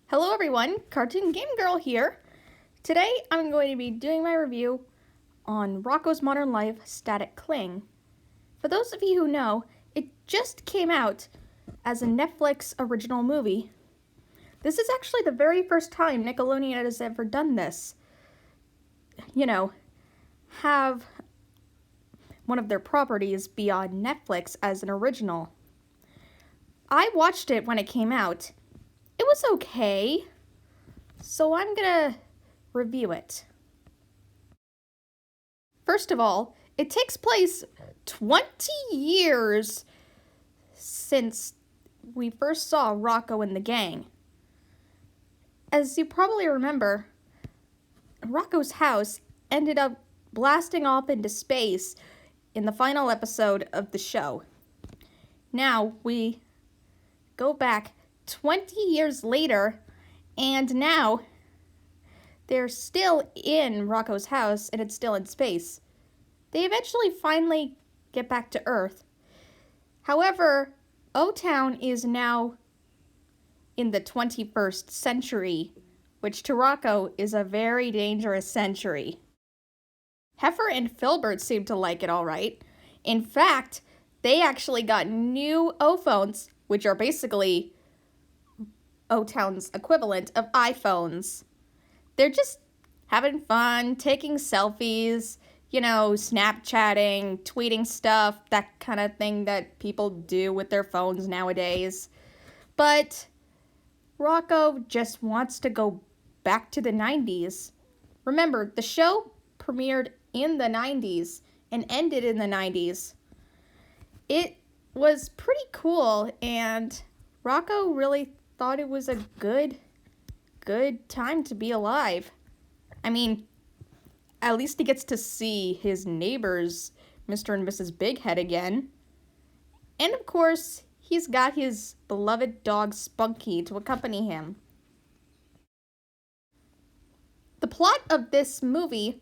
Hello everyone, Cartoon Game Girl here. Today I'm going to be doing my review on Rocko's Modern Life Static Cling. For those of you who know, it just came out as a Netflix original movie. This is actually the very first time Nickelodeon has ever done this. Have one of their properties be on Netflix as an original. I watched it when it came out. It was okay, so I'm gonna review it. First of all, it takes place 20 years since we first saw Rocko and the gang. As you probably remember, Rocko's house ended up blasting off into space in the final episode of the show. Now we go back 20 years later, and now they're still in Rocko's house and it's still in space. They eventually finally get back to Earth. However, O-Town is now in the 21st century, which to Rocko is a very dangerous century. Heifer and Filbert seem to like it all right. In fact, they actually got new O-phones, which are basically O-Town's equivalent of iPhones. They're just having fun, taking selfies, Snapchatting, tweeting stuff, that kind of thing that people do with their phones nowadays. But Rocko just wants to go back to the 90s. Remember, the show premiered in the 90s and ended in the 90s. It was pretty cool, and Rocko really thought it was a good time to be alive. I mean, at least he gets to see his neighbors, Mr. and Mrs. Bighead, again. And of course, he's got his beloved dog Spunky to accompany him. The plot of this movie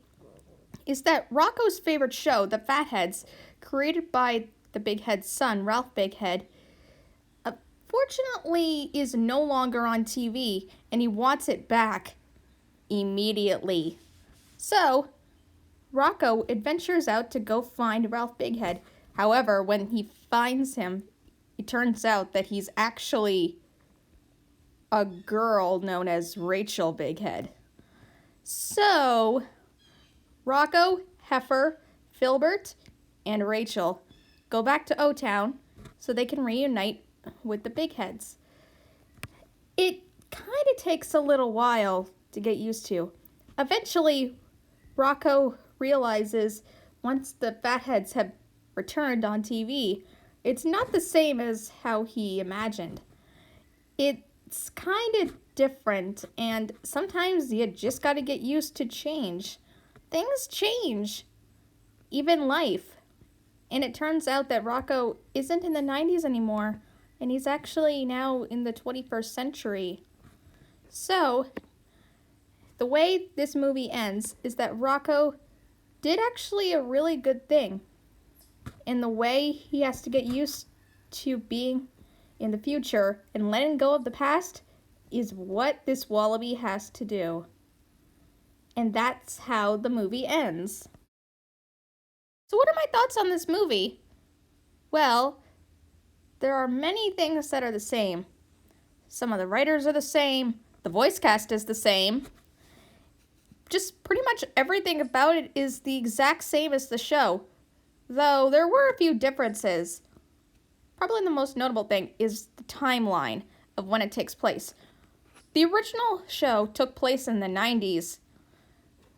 is that Rocko's favorite show, The Fatheads, created by the Bighead's son, Ralph Bighead, fortunately is no longer on TV, and he wants it back immediately. So, Rocko adventures out to go find Ralph Bighead. However, when he finds him, it turns out that he's actually a girl known as Rachel Bighead. So, Rocko, Heifer, Filbert, and Rachel go back to O-Town so they can reunite with the Bigheads. It kind of takes a little while to get used to. Eventually, Rocko realizes once the Fatheads have returned on TV, it's not the same as how he imagined. It's kind of different, and sometimes you just got to get used to change. Things change, even life. And it turns out that Rocko isn't in the 90s anymore, and he's actually now in the 21st century. So, the way this movie ends is that Rocko did actually a really good thing. And the way he has to get used to being in the future and letting go of the past is what this wallaby has to do. And that's how the movie ends. So what are my thoughts on this movie? Well, there are many things that are the same. Some of the writers are the same. The voice cast is the same. Just pretty much everything about it is the exact same as the show. Though there were a few differences. Probably the most notable thing is the timeline of when it takes place. The original show took place in the 90s.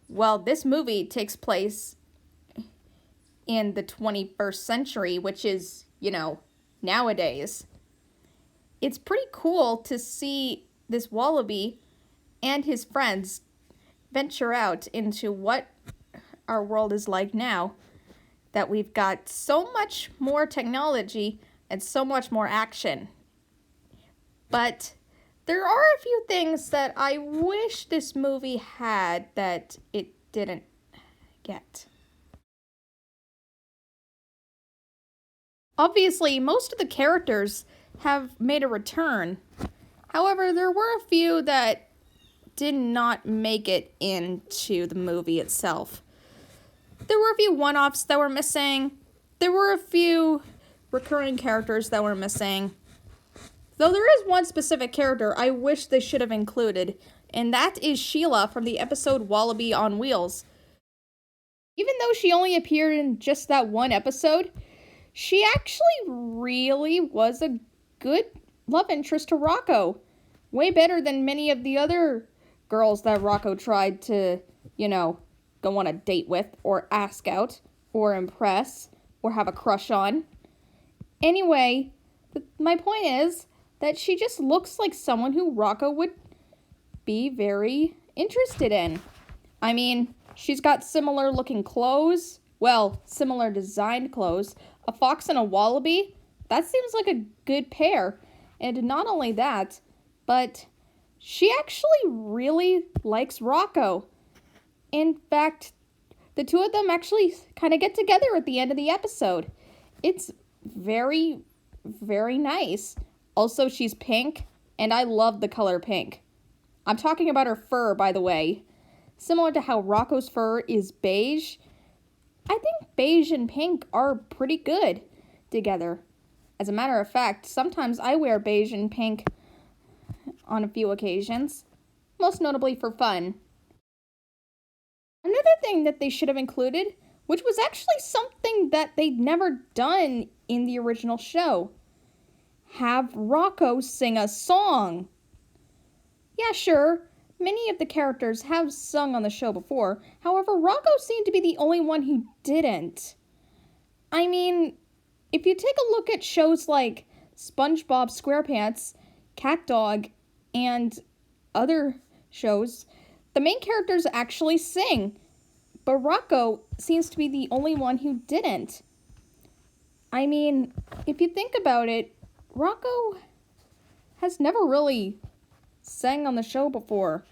Well, this movie takes place in the 21st century, which is, nowadays. It's pretty cool to see this wallaby and his friends venture out into what our world is like now, that we've got so much more technology and so much more action. But there are a few things that I wish this movie had that it didn't get. Obviously, most of the characters have made a return, However, there were a few that did not make it into the movie itself. There were a few one-offs that were missing. There were a few recurring characters that were missing. Though there is one specific character I wish they should have included, and that is Sheila from the episode Wallaby on Wheels. Even though she only appeared in just that one episode, she actually really was a good love interest to Rocko. Way better than many of the other girls that Rocko tried to, go on a date with, or ask out, or impress, or have a crush on. Anyway, my point is that she just looks like someone who Rocko would be very interested in. I mean, she's got similar looking clothes, well, similar designed clothes, a fox and a wallaby. That seems like a good pair. And not only that, but she actually really likes Rocko. In fact, the two of them actually kind of get together at the end of the episode. It's very, very nice. Also, she's pink, and I love the color pink. I'm talking about her fur, by the way. Similar to how Rocko's fur is beige, I think beige and pink are pretty good together. As a matter of fact, sometimes I wear beige and pink on a few occasions, most notably for fun. Another thing that they should have included, which was actually something that they'd never done in the original show, have Rocko sing a song. Yeah, sure, many of the characters have sung on the show before. However, Rocko seemed to be the only one who didn't. I mean, if you take a look at shows like SpongeBob SquarePants, CatDog, and other shows, the main characters actually sing. But Rocko seems to be the only one who didn't. I mean, if you think about it, Rocko has never really sang on the show before.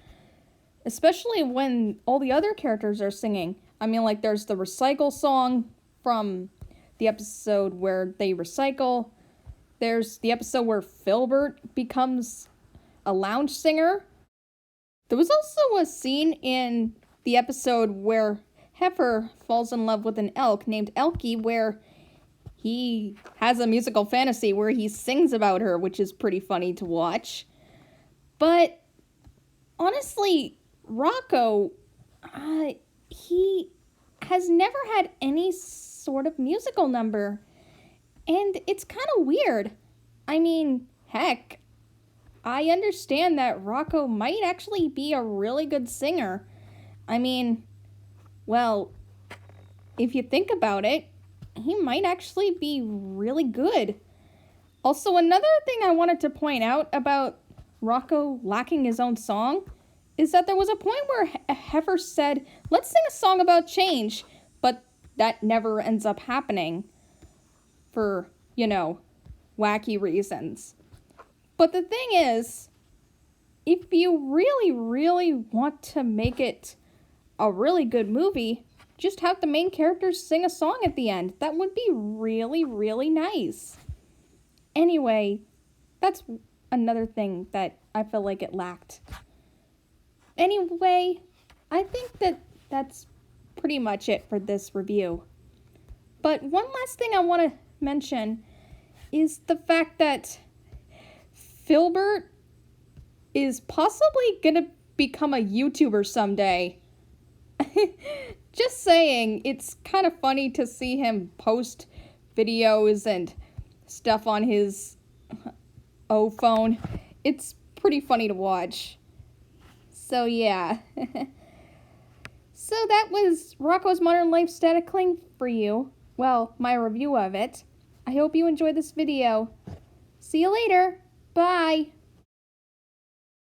Especially when all the other characters are singing. I mean, like, there's the Recycle song from the episode where they recycle. There's the episode where Filbert becomes a lounge singer. There was also a scene in the episode where Heifer falls in love with an elk named Elkie, where he has a musical fantasy where he sings about her, which is pretty funny to watch. But honestly, Rocko, he has never had any sort of musical number. And it's kind of weird. I mean, heck, I understand that Rocko might actually be a really good singer. I mean, well, if you think about it, he might actually be really good. Also, another thing I wanted to point out about Rocko lacking his own song is that there was a point where Heifer said, let's sing a song about change, but that never ends up happening for, wacky reasons. But the thing is, if you really, really want to make it a really good movie, just have the main characters sing a song at the end. That would be really, really nice. Anyway, that's another thing that I feel like it lacked. Anyway, I think that that's pretty much it for this review. But one last thing I want to mention is the fact that Filbert is possibly gonna become a YouTuber someday. Just saying, it's kind of funny to see him post videos and stuff on his phone. It's pretty funny to watch. So yeah. So that was Rocko's Modern Life Static Cling for you. Well, my review of it. I hope you enjoyed this video. See you later. Bye.